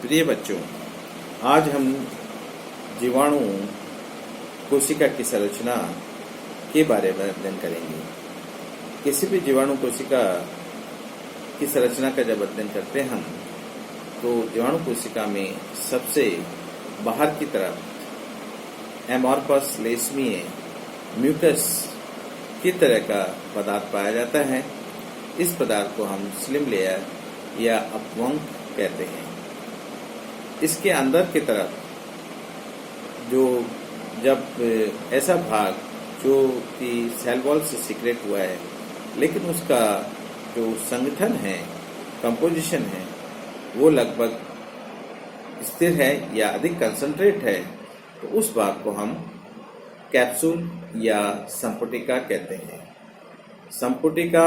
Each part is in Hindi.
प्रिय बच्चों, आज हम जीवाणु कोशिका की संरचना के बारे में अध्ययन करेंगे। किसी भी जीवाणु कोशिका की संरचना का जब अध्ययन करते हैं हम, तो जीवाणु कोशिका में सबसे बाहर की तरफ एमॉर्फस लेशमीय म्यूकस की तरह का पदार्थ पाया जाता है। इस पदार्थ को हम स्लिम लेयर या अपवंक कहते हैं। इसके अंदर की तरफ जब ऐसा भाग जो कि सेल वॉल से सीक्रेट हुआ है, लेकिन उसका जो संगठन है, कंपोजिशन है, वो लगभग स्थिर है या अधिक कंसंट्रेट है, तो उस भाग को हम कैप्सूल या संपुटिका कहते हैं। संपुटिका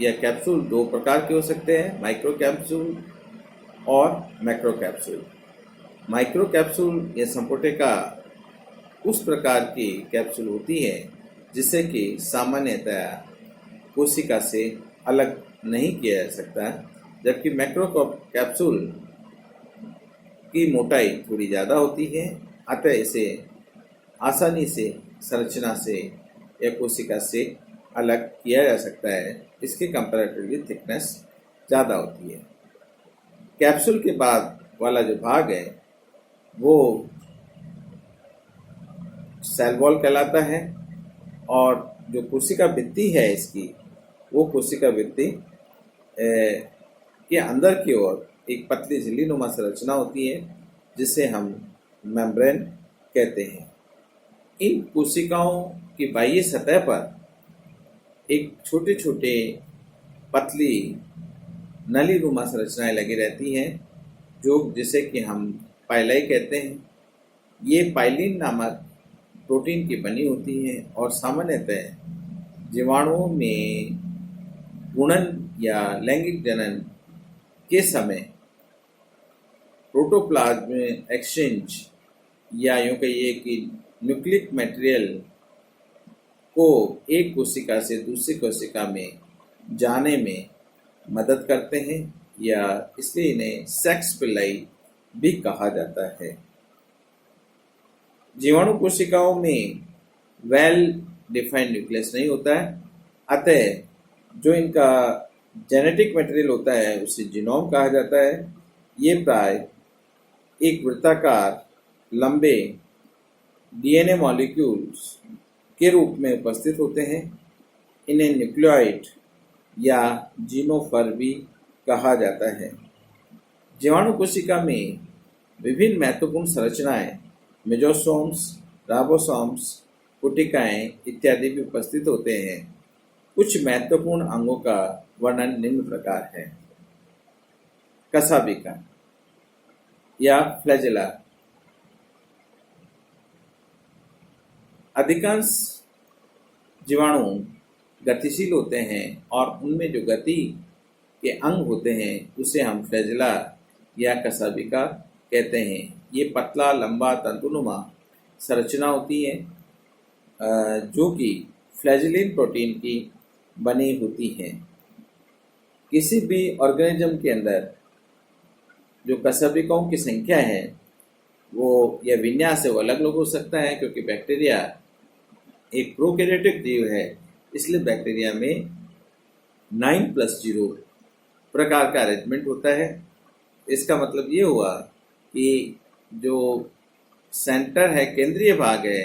या कैप्सूल दो प्रकार के हो सकते हैं, माइक्रो कैप्सूल और मैक्रो कैप्सूल। माइक्रो कैप्सूल या संपुटिका उस प्रकार की कैप्सूल होती है जिसे कि सामान्यतया कोशिका से अलग नहीं किया जा सकता, जबकि मैक्रो कैप्सूल की मोटाई थोड़ी ज़्यादा होती है, अतः इसे आसानी से संरचना से या कोशिका से अलग किया जा सकता है। इसकी कंपैरेटिवली थिकनेस ज़्यादा होती है। कैप्सूल के बाद वाला जो भाग है वो सेल वॉल कहलाता है, और जो कोशिका भित्ति है इसकी, वो कोशिका भित्ति के अंदर की ओर एक पतली झिल्लीनुमा संरचना होती है जिसे हम मेम्ब्रेन कहते हैं। इन कोशिकाओं की बाह्य सतह पर एक छोटे छोटे पतली नलीनुमा संरचनाएं लगी रहती हैं, जिसे कि हम पाइलाई कहते हैं। ये पाइलिन नामक प्रोटीन की बनी होती है और सामान्यतः जीवाणुओं में गुणन या लैंगिक जनन के समय प्रोटोप्लाज्म एक्सचेंज या यूँ कहिए कि न्यूक्लिक मटेरियल को एक कोशिका से दूसरी कोशिका में जाने में मदद करते हैं, या इसलिए इन्हें सेक्स पिल्लाई भी कहा जाता है। जीवाणु कोशिकाओं में वेल डिफाइंड न्यूक्लियस नहीं होता है, अतः जो इनका जेनेटिक मटेरियल होता है उसे जीनोम कहा जाता है। ये प्राय एक वृत्ताकार लंबे डीएनए मॉलिक्यूल्स के रूप में उपस्थित होते हैं। इन्हें न्यूक्लियोइड या जीनोफर भी कहा जाता है। जीवाणु कोशिका में विभिन्न महत्वपूर्ण संरचनाएं, मेजोसोम्स, राइबोसोम्स, पुटिकाएं इत्यादि भी उपस्थित होते हैं। कुछ महत्वपूर्ण अंगों का वर्णन निम्न प्रकार है। कसाबिका या फ्लैजेला। अधिकांश जीवाणु गतिशील होते हैं और उनमें जो गति के अंग होते हैं उसे हम फ्लैजेला या कसाबिका कहते हैं। ये पतला लंबा तंतुनुमा संरचना होती है जो कि फ्लैजेलिन प्रोटीन की बनी होती है। किसी भी ऑर्गेनिज्म के अंदर जो कसाबिकाओं की संख्या है वो या विन्यास है वो अलग अलग हो सकता है, क्योंकि बैक्टीरिया एक प्रोकैरियोटिक जीव है, इसलिए बैक्टीरिया में 9+0 प्रकार का अरेंजमेंट होता है। इसका मतलब ये हुआ कि जो सेंटर है, केंद्रीय भाग है,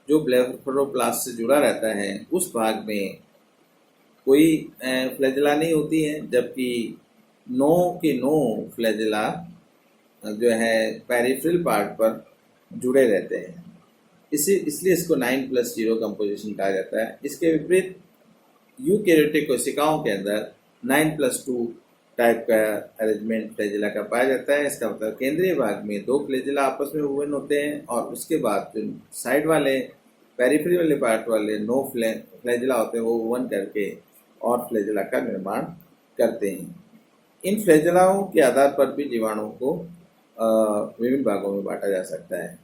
जो ब्लेफरोप्लास्ट से जुड़ा रहता है, उस भाग में कोई फ्लैजेला नहीं होती है, जबकि 9 फ्लैजेला जो है पेरिफेरल पार्ट पर जुड़े रहते हैं। इसलिए इसको 9+0 कंपोजिशन कहा जाता है। इसके विपरीत यूकैरियोटिक कोशिकाओं के अंदर 9+2 टाइप का अरेंजमेंट फ्लैजेला का पाया जाता है। इसका मतलब केंद्रीय भाग में 2 फ्लैजेला आपस में वुवन होते हैं, और उसके बाद जो साइड वाले पेरिफेरी वाले पार्ट वाले 9 फ्लैजेला होते हैं वो वुवन करके और फ्लैजेला का निर्माण करते हैं। इन फ्लैजेलाओं के आधार पर भी जीवाणुओं को विभिन्न भागों में बांटा जा सकता है।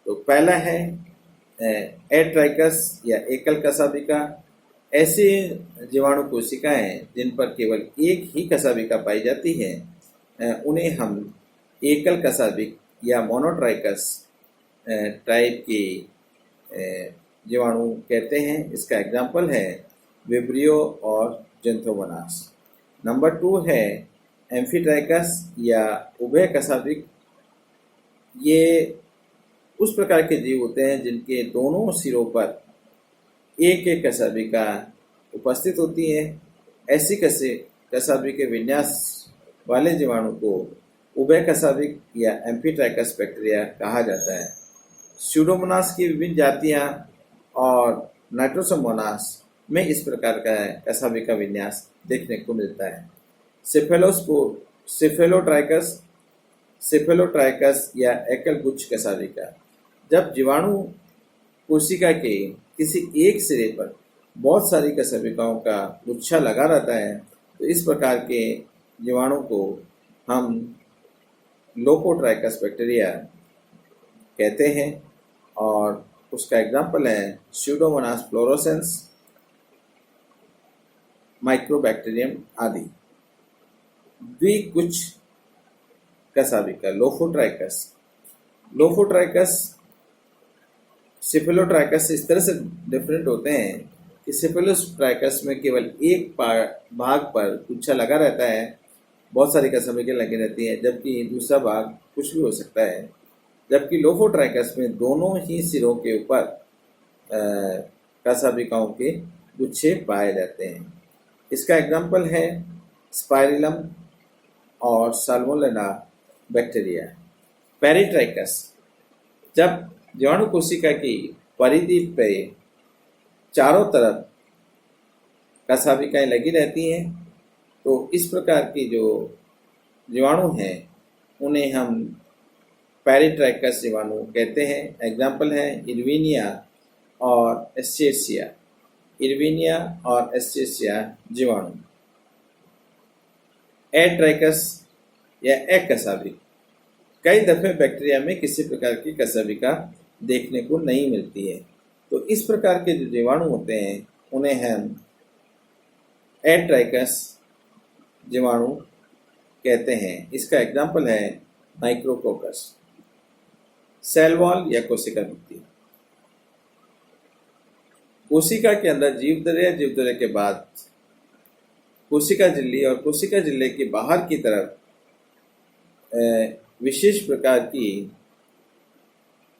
तो पहला है एट्राइकस या एकल कसाबिका। ऐसे जीवाणु कोशिकाएं जिन पर केवल एक ही कसाबिका पाई जाती है उन्हें हम एकल कसाबिक या मोनोट्राइकस टाइप के जीवाणु कहते हैं। इसका एग्जाम्पल है विब्रियो और जेंथ्रोमोनास। नंबर 2 है एम्फीट्राइकस या उभय कसाबिक। ये उस प्रकार के जीव होते हैं जिनके दोनों सिरों पर एक एक कसाबिका उपस्थित होती है। ऐसी कसाबी के विन्यास वाले जीवाणु को उभय कसाबिक या एम्फीट्राइकस बैक्टीरिया कहा जाता है। स्यूडोमोनास की विभिन्न जातियां और नाइट्रोसोमोनास में इस प्रकार का कसाबी का विन्यास देखने को मिलता है। सेफेलोट्राइकस या एकल गुच्छ कसाबिका। जब जीवाणु कोशिका के किसी एक सिरे पर बहुत सारी कसाबिकाओं का गुच्छा लगा रहता है तो इस प्रकार के जीवाणु को हम लोकोट्राइकस बैक्टीरिया कहते हैं और उसका एग्जाम्पल है स्यूडोमोनास फ्लोरोसेंस, माइक्रोबैक्टीरियम आदि। द्विगुच्छ कसाबिका लोफोट्राइकस सिफेलोट्राइकस इस तरह से डिफरेंट होते हैं कि सिफेलोट्राइकस में केवल एक भाग पर गुच्छा लगा रहता है, बहुत सारी कसाबिकाएं लगी रहती हैं, जबकि दूसरा भाग कुछ भी हो सकता है। जबकि लोफोट्राइकस में दोनों ही सिरों के ऊपर कसाबिकाओं के गुच्छे पाए जाते हैं। इसका एग्जाम्पल है स्पाइरिलम और साल्मोनेला बैक्टीरिया। पेरिट्राइकस। जब जीवाणु कोशिका की परिधि पे चारों तरफ कसाबिकाएं लगी रहती हैं तो इस प्रकार की जो जीवाणु हैं उन्हें हम पेरिट्राइकस जीवाणु कहते हैं। एग्जाम्पल है इरविनिया और एस्चेरिचिया जीवाणु। एट्राइकस या एककसाबिक। कई दफे बैक्टीरिया में किसी प्रकार की कसाबिका देखने को नहीं मिलती है तो इस प्रकार के जो जीवाणु होते हैं उन्हें हम एट्राइकस जीवाणु कहते हैं। इसका एग्जाम्पल है माइक्रोकोकस। सेल वॉल या कोशिका भित्ति। कोशिका के अंदर जीवदर्य के बाद कोशिका झिल्ली और कोशिका झिल्ली के बाहर की तरफ विशेष प्रकार की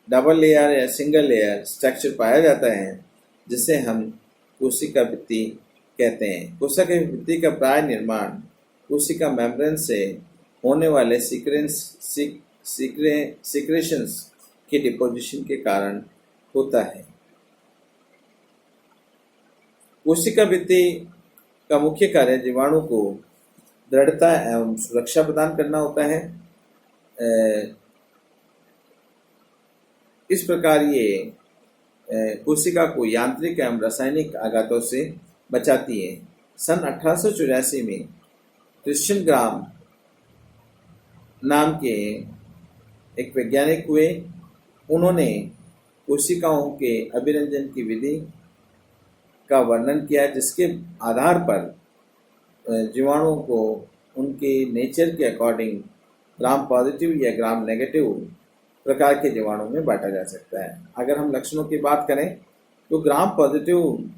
डबल लेयर या सिंगल लेयर स्ट्रक्चर पाया जाता है जिसे हम कोशिका भित्ति कहते हैं। कोशिका भित्ति का प्राय निर्माण कोशिका मेम्ब्रेन से होने वाले सीक्रेशंस के डिपोजिशन के कारण होता है। कोशिका भित्ति का मुख्य कार्य जीवाणु को दृढ़ता एवं सुरक्षा प्रदान करना होता है। इस प्रकार ये कोशिका को यांत्रिक एवं रासायनिक आघातों से बचाती है। सन 1884 में क्रिश्चियन ग्राम नाम के एक वैज्ञानिक हुए। उन्होंने कोशिकाओं के अभिरंजन की विधि का वर्णन किया जिसके आधार पर जीवाणुओं को उनके नेचर के अकॉर्डिंग ग्राम पॉजिटिव या ग्राम नेगेटिव प्रकार के जीवाणु में बांटा जा सकता है। अगर हम लक्षणों की बात करें तो ग्राम पॉजिटिव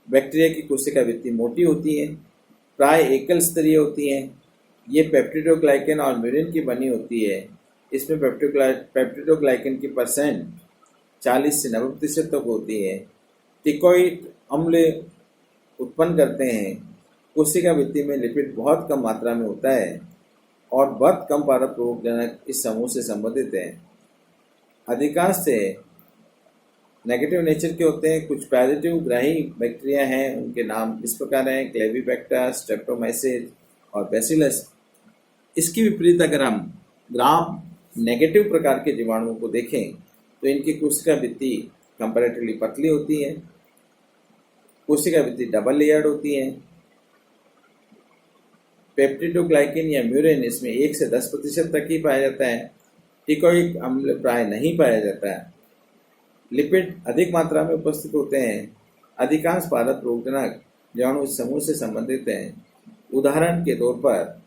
बैक्टीरिया की कोशिका भित्ति मोटी होती है, प्राय एकल स्तरीय होती हैं। ये पेप्टिडोग्लाइकन और म्यूरिन की बनी होती है। इसमें पेप्टिडोग्लाइकन की परसेंट 40 से 90% तक होती है। टिकोइड अम्ल उत्पन्न करते हैं। कोशिका भित्ति में लिपिड बहुत कम मात्रा में होता है और बहुत कम पारक इस समूह से संबंधित है। अधिकांश से नेगेटिव नेचर के होते हैं। कुछ पॉजिटिव ग्राही बैक्टीरिया हैं, उनके नाम इस प्रकार हैं क्लेविबैक्टर, स्ट्रेप्टोमाइसिस और बैसिलस। इसकी विपरीत अगर हम ग्राम नेगेटिव प्रकार के जीवाणुओं को देखें तो इनकी कोशिका भित्ति कंपैरेटिवली पतली होती है। कोशिका भित्ति डबल लेयर्ड होती है। पेप्टिडोग्लाइकन या म्यूरिन इसमें 1 से 10% तक ही पाया जाता है। टिकोइक अम्ल प्राय नहीं पाया जाता है। लिपिड अधिक मात्रा में उपस्थित होते हैं। अधिकांश पारक रोगजनक जीवाणु इस समूह से संबंधित हैं। उदाहरण के तौर पर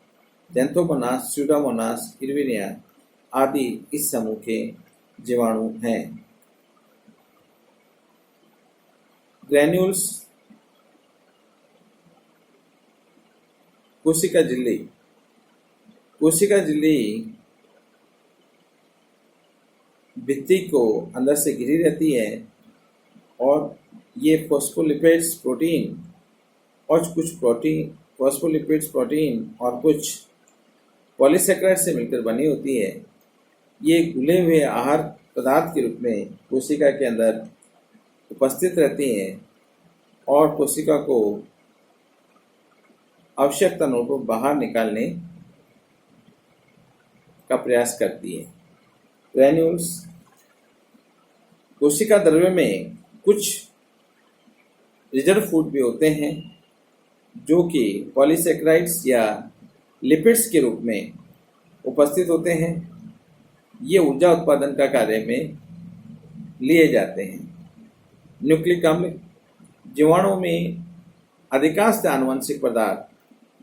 ज़ैंथोमोनास, स्यूडोमोनास, इरविनिया आदि इस समूह के जीवाणु हैं। ग्रैन्यूल्स, कोशिका झिल्ली। कोशिका झिल्ली भित्ति को अंदर से घिरी रहती है और ये फॉस्फोलिपिड्स प्रोटीन और कुछ पॉलीसेकेराइड से मिलकर बनी होती है। ये घुले हुए आहार पदार्थ के रूप में कोशिका के अंदर उपस्थित रहती हैं और कोशिका को आवश्यक तत्वों को बाहर निकालने का प्रयास करती है। ग्रैन्यूल्स, कोशिका द्रव्य में कुछ रिजर्व फूड भी होते हैं जो कि पॉलीसेकेराइड्स या लिपिड्स के रूप में उपस्थित होते हैं। ये ऊर्जा उत्पादन का कार्य में लिए जाते हैं। न्यूक्लिक अम्ल, जीवाणुओं में अधिकांश आनुवंशिक पदार्थ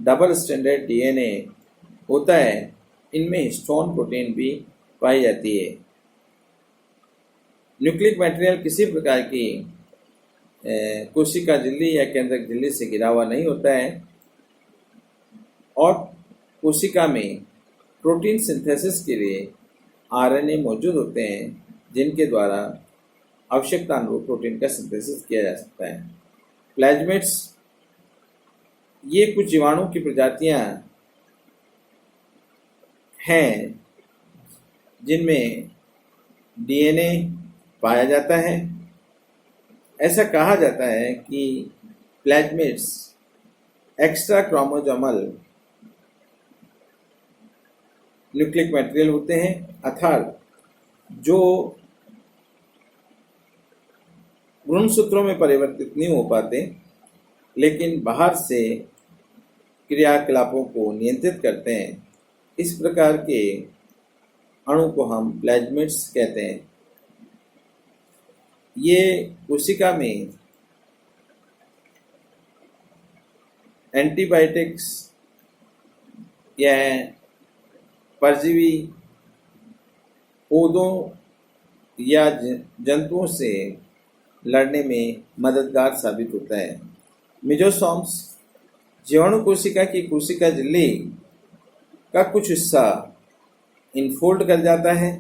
डबल स्टैंडर्ड डीएनए होता है। इनमें हिस्टोन प्रोटीन भी पाई जाती है। न्यूक्लिक मटेरियल किसी प्रकार की कोशिका झिल्ली या केंद्रक झिल्ली से घिरा हुआ नहीं होता है और कोशिका में प्रोटीन सिंथेसिस के लिए आरएनए मौजूद होते हैं जिनके द्वारा आवश्यकता अनुरूप प्रोटीन का सिंथेसिस किया जा सकता है। प्लाज्मिड्स, ये कुछ जीवाणु की प्रजातियां हैं जिनमें डीएनए पाया जाता है। ऐसा कहा जाता है कि plasmids extra chromosomal nucleic material होते हैं, अर्थात जो गुणसूत्रों में परिवर्तित नहीं हो पाते लेकिन बाहर से क्रियाकलापों को नियंत्रित करते हैं। इस प्रकार के अणु को हम प्लाज्मिड्स कहते हैं। ये कोशिका में एंटीबायोटिक्स या परजीवी पौधों या जंतुओं से लड़ने में मददगार साबित होता है। मेसोसोम्स, जीवाणु कोशिका की कोशिका झिल्ली का कुछ हिस्सा इनफोल्ड कर जाता है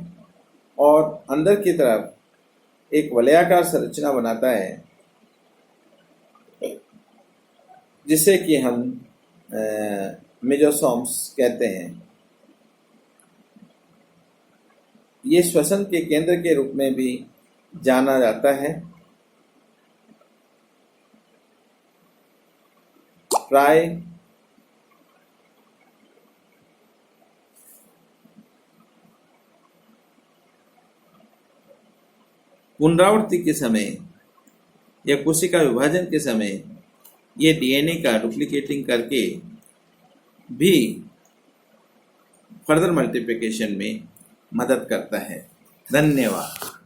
और अंदर की तरफ एक वलयाकार संरचना बनाता है जिसे कि हम मेसोसोम्स कहते हैं। ये श्वसन के केंद्र के रूप में भी जाना जाता है। प्राय पुनरावृत्ति के समय या कोशिका विभाजन के समय ये डीएनए का डुप्लीकेटिंग करके भी फर्दर मल्टीप्लिकेशन में मदद करता है। धन्यवाद।